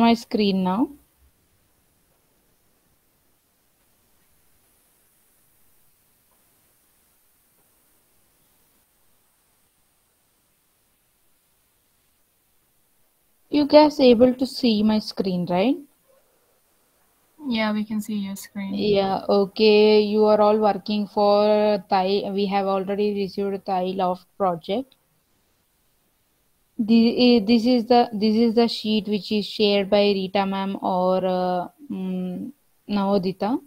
my screen now? You guys able to see my screen, right? Yeah, we can see your screen. Yeah, okay. You are all working for Thai. We have already received Thai Loft project. This is the sheet which is shared by Rita ma'am or Navodita.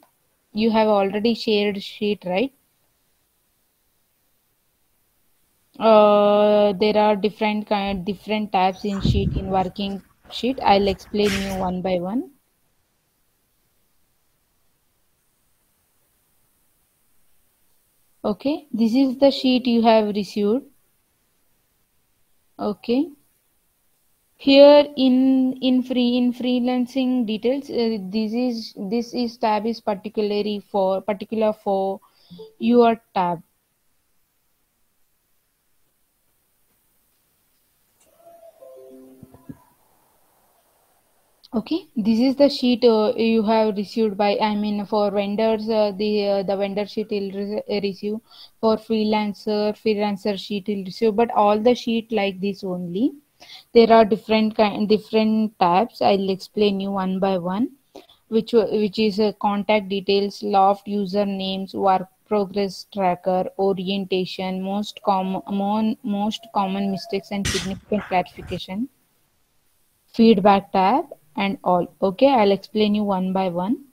You have already shared sheet, right? There are different tabs in sheet in working sheet. I'll explain you one by one. Okay, this is the sheet you have received. Okay, here in freelancing details, this is tab is particular for your tab. Okay, this is the sheet you have received by, I mean, for vendors, the vendor sheet will receive. For freelancer sheet will receive. But all the sheet like this only. There are different tabs. I'll explain you one by one. Which is contact details, loft usernames, work progress tracker, orientation, most common mistakes and significant clarification, feedback tab, and all. Okay, I'll explain you one by one.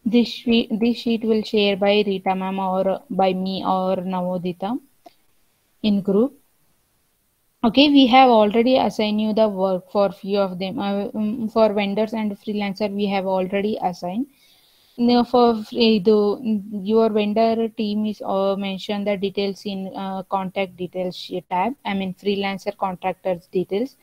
This sheet will share by Rita ma'am or by me or Navodita in group. Okay, we have already assigned you the work for few of them. For vendors and freelancer, we have already assigned. Now, for your vendor team is mentioned the details in contact details tab. I mean freelancer contractors details.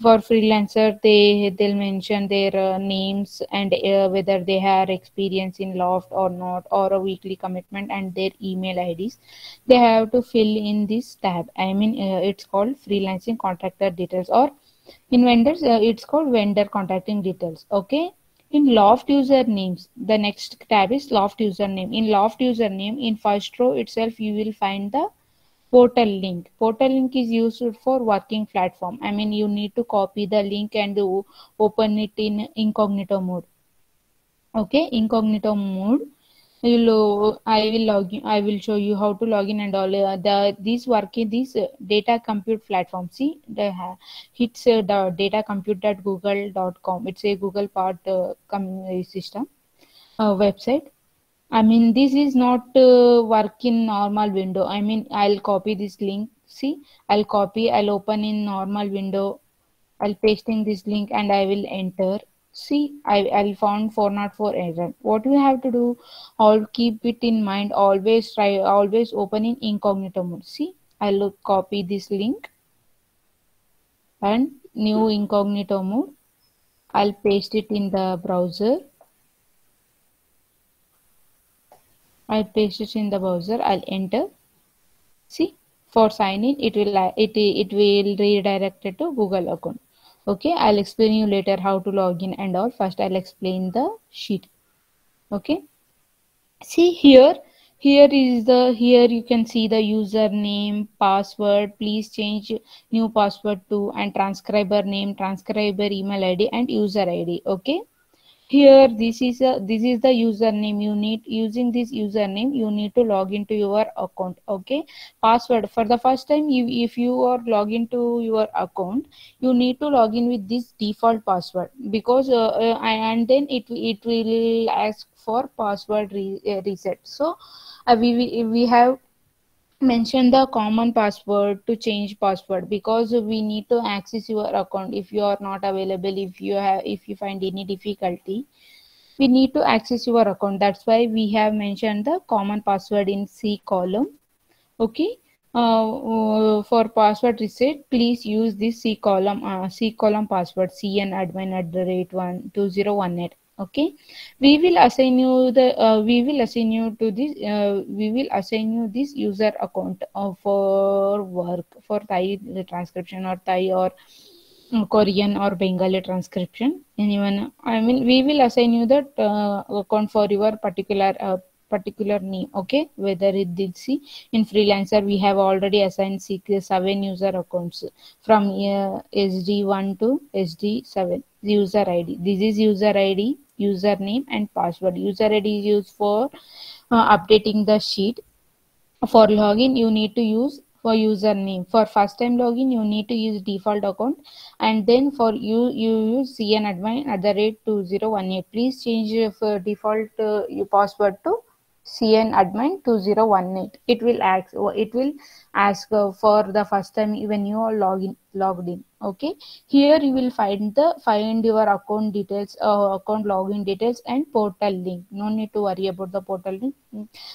For freelancer, they'll mention their names and whether they have experience in loft or not, or a weekly commitment, and their email IDs. They have to fill in this tab. I mean it's called freelancing contractor details, or in vendors it's called vendor contacting details. Okay, in loft usernames, the next tab is loft username. In loft username, in first row itself you will find the portal link. Portal link is used for working platform. I mean you need to copy the link and open it in incognito mode. Okay, incognito mode. I will show you how to log in and all. This data compute platform. See, it's the datacompute.google.com. It's a Google part system website. I mean, this is not work in normal window. I mean, I'll copy this link. See, I'll open in normal window. I'll pasting this link and I will enter. See, I'll found 404 error. What we have to do, all keep it in mind. Always open in incognito mode. See, I'll copy this link and new incognito mode. I'll paste it in the browser. I'll paste it in the browser. I'll enter. See, for sign in, it will redirect it to Google account. Okay, I'll explain you later how to log in and all. First, I'll explain the sheet. Okay, see here you can see the username, password. Please change new password to, and transcriber name, transcriber email ID, and user ID. Okay, here this is the username. You need, using this username you need to log into your account. Okay, password, for the first time, if you are log into your account, you need to log in with this default password, because and then it will ask for password reset. So we have mention the common password to change password, because we need to access your account. If you are not available, if you find any difficulty, we need to access your account. That's why we have mentioned the common password in C column. Okay, for password reset, please use this C column password, cnadmin@12018. Okay, we will assign you this user account for work, for Thai transcription or Thai or Korean or Bengali transcription. Anyone, I mean, we will assign you that account for your particular name. Okay, whether it did see in freelancer, we have already assigned 7 user accounts from SD1 to SD7 user ID. This is user ID, username, and password. User ID is used for updating the sheet. For login, you need to use for username. For first time login, you need to use default account, and then for you use cnadmin at the rate 2018. Please change your default your password to cnadmin 2018. It will ask for the first time when you are logged in. Okay, here you will find your account details, account login details, and portal link. No need to worry about the portal link.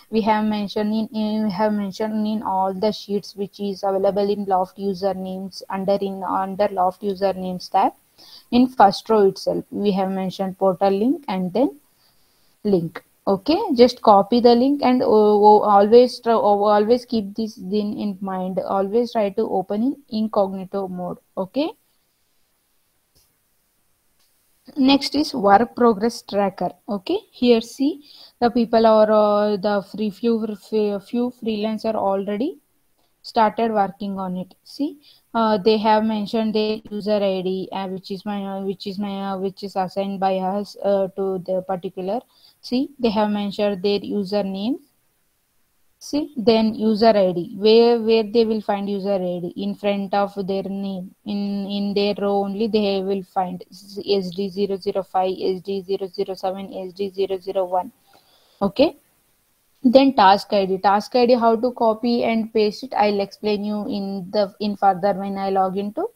We have mentioned in all the sheets which is available in Loft usernames under Loft usernames tab. In first row itself, we have mentioned portal link and then link. Okay, just copy the link and always keep this thing in mind. Always try to open in incognito mode. Okay. Next is work progress tracker. Okay, here see the people or the few freelancer already started working on it. See, they have mentioned their user ID, which is assigned by us to the particular. See, they have mentioned their username. See, then user ID, where they will find user ID in front of their name. In their row only they will find SD005, SD007, SD001. Okay. Then task ID. Task ID, how to copy and paste it, I'll explain you in further when I log into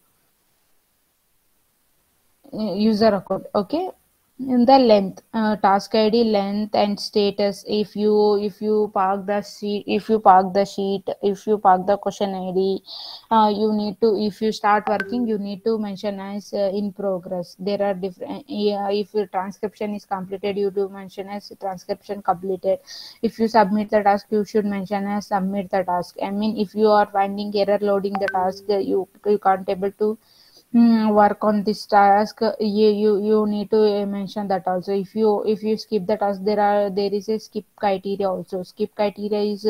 user account. Okay. In the length, task ID length and status. If you park the sheet, if you park the question ID, you need to, if you start working, you need to mention as in progress. There are different. Yeah, if your transcription is completed, you do mention as transcription completed. If you submit the task, you should mention as submit the task. I mean, if you are finding error loading the task, you can't able to work on this task. You need to mention that also. If you skip the task, there is a skip criteria also. Skip criteria is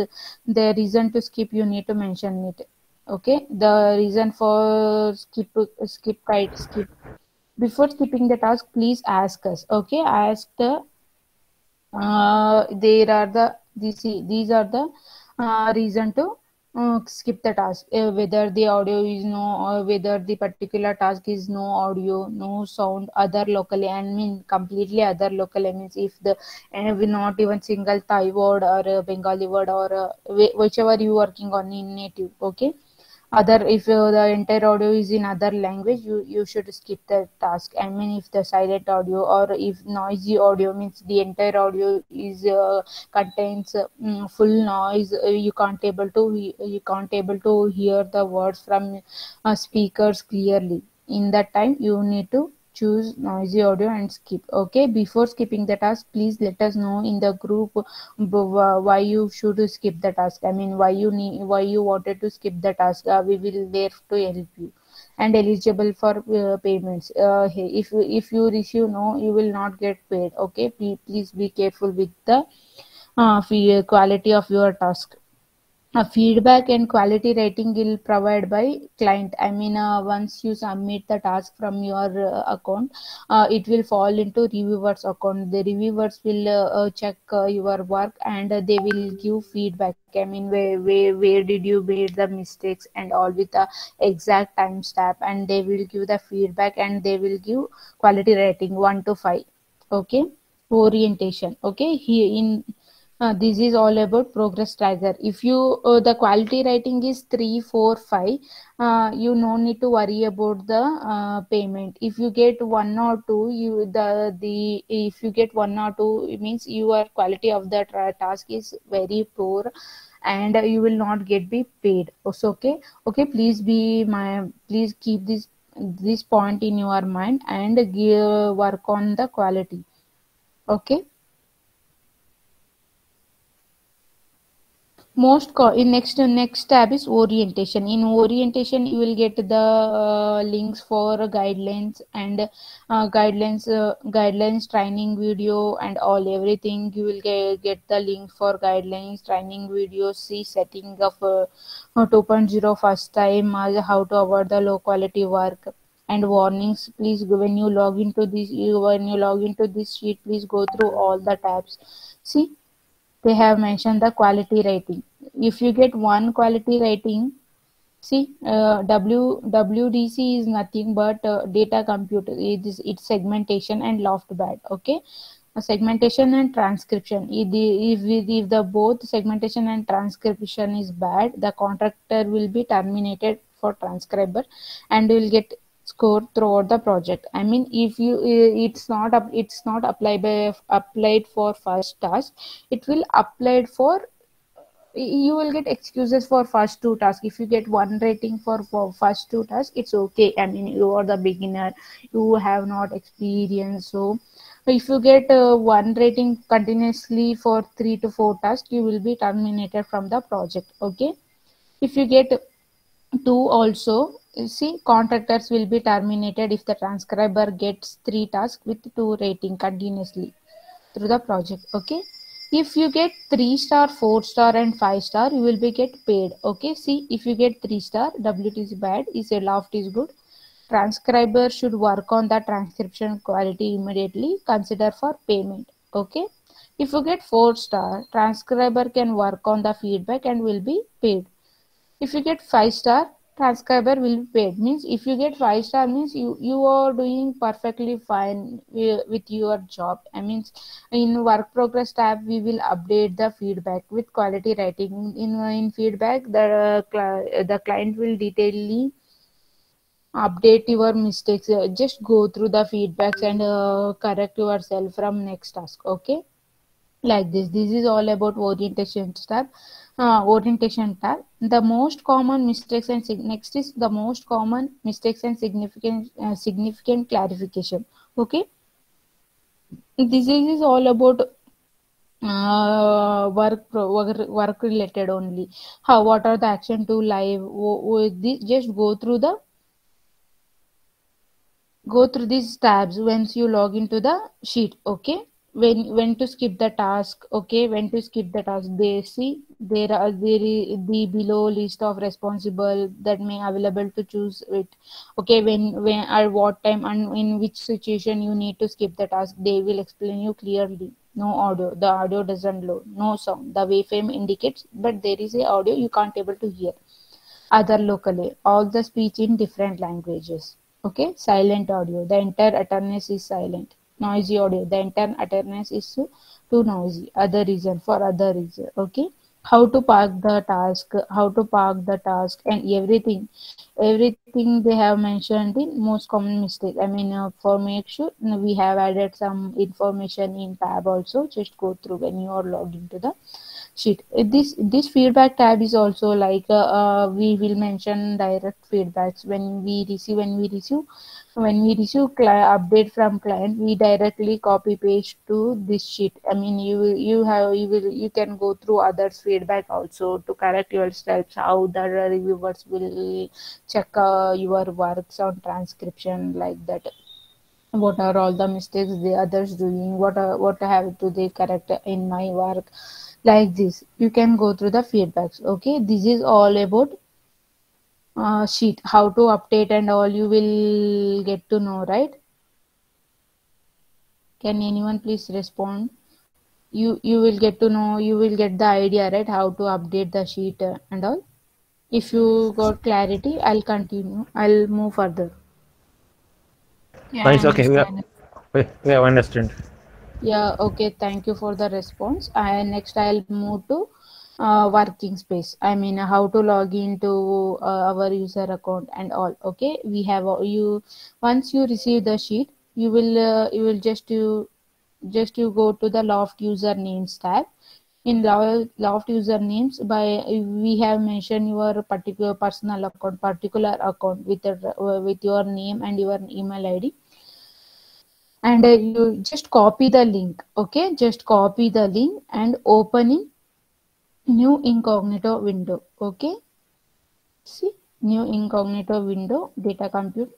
the reason to skip, you need to mention it. Okay, the reason for skip. Before skipping the task, please ask us. Okay, ask the there are these are the reason to skip the task. Whether the audio is no, or whether the particular task is no audio, no sound, other locally, I mean completely other locally, means if the we not even single Thai word or Bengali word or whichever you working on in native. Okay, other, if the entire audio is in other language, you should skip the task. I mean, if the silent audio or if noisy audio, means the entire audio is contains full noise, you can't able to hear the words from speakers clearly. In that time, you need to choose noisy audio and skip. Okay, before skipping the task, please let us know in the group why you should skip the task. I mean, why you wanted to skip the task. We will there to help you. And eligible for payments. If you receive no, you will not get paid. Okay, please be careful with the quality of your task. A feedback and quality rating will provide by client. I mean, once you submit the task from your account, it will fall into reviewers account. The reviewers will check your work, and they will give feedback. I mean, where did you made the mistakes and all, with the exact time stamp, and they will give the feedback, and they will give quality rating 1 to 5. Okay, orientation. Okay, here in this is all about progress tracker. If you the quality rating is 3, 4, 5, you no need to worry about the payment. If you get 1 or 2, if you get 1 or 2, it means your quality of the task is very poor, and you will not get be paid. Also, okay, okay. Please keep this point in your mind and work on the quality. Okay. In next tab is orientation. In orientation you will get the links for guidelines and guidelines training video and all everything. You will get the link for guidelines training videos. See setting of 2.0 first time, how to avoid the low quality work and warnings. Please when you log into this sheet, please go through all the tabs. See, they have mentioned the quality rating. If you get one quality rating, see, WDC is nothing but data computer. It's segmentation and loft bad. Okay, segmentation and transcription. If the both segmentation and transcription is bad, the contractor will be terminated for transcriber and will get score throughout the project. I mean, if you it's not applied for first task, it will applied for, you will get excuses for first two tasks. If you get one rating for first two tasks, it's okay. I mean, you are the beginner, you have not experience. So if you get one rating continuously for 3 to 4 tasks, you will be terminated from the project. Okay, if you get two also, see, contractors will be terminated if the transcriber gets 3 tasks with 2 rating continuously through the project. Okay, if you get 3 star, 4 star and 5 star, you will be get paid. Okay, see, if you get 3 star, WT is bad, is a loft is good, transcriber should work on the transcription quality immediately, consider for payment. Okay, if you get 4 star, transcriber can work on the feedback and will be paid. If you get 5 star, transcriber will be paid. Means if you get 5 star means you are doing perfectly fine with your job. I mean, in work progress tab we will update the feedback with quality writing. In feedback, the client will detailedly update your mistakes. Just go through the feedbacks and correct yourself from next task. Okay, like this is all about orientation tab. The most common mistakes and next is the most common mistakes and significant clarification. Okay, this is all about work related only. How, what are the action to live, just go through these tabs once you log into the sheet. Okay, when to skip the task. Okay, when to skip the task, they see the below list of responsible that may available to choose it. Okay, when at what time and in which situation you need to skip the task, they will explain you clearly. No audio, the audio doesn't load. No sound, the waveframe indicates, but there is a audio you can't able to hear. Other locally, all the speech in different languages. Okay, silent audio, the entire attendance is silent. Noisy audio, the entire attendance is too noisy. Other reason, for other reason. Okay, how to park the task and everything they have mentioned in most common mistake. I mean, for make sure, we have added some information in tab also. Just go through when you are logged into the sheet. This feedback tab is also like we will mention direct feedbacks update from client. We directly copy paste to this sheet. I mean, you can go through others feedback also to correct yourselves, how the reviewers will check your works on transcription, like that. What are all the mistakes the others doing, what have to they correct in my work, like this. You can go through the feedbacks. Okay, this is all about sheet, how to update and all you will get to know, right? Can anyone please respond? You will get to know, you will get the idea, right, how to update the sheet and all. If you got clarity, I'll continue, I'll move further. Yeah, Nice. I Okay, understand. we have understood. Yeah, okay, thank you for the response. Next I'll move to working space. I mean, how to log into our user account and all. Okay, we have you once you receive the sheet, you will just you go to the Loft usernames tab. In Loft usernames, we have mentioned your particular account with your name and your email ID, and you just copy the link. Okay, just copy the link and open new incognito window. Okay. See, new incognito window, data compute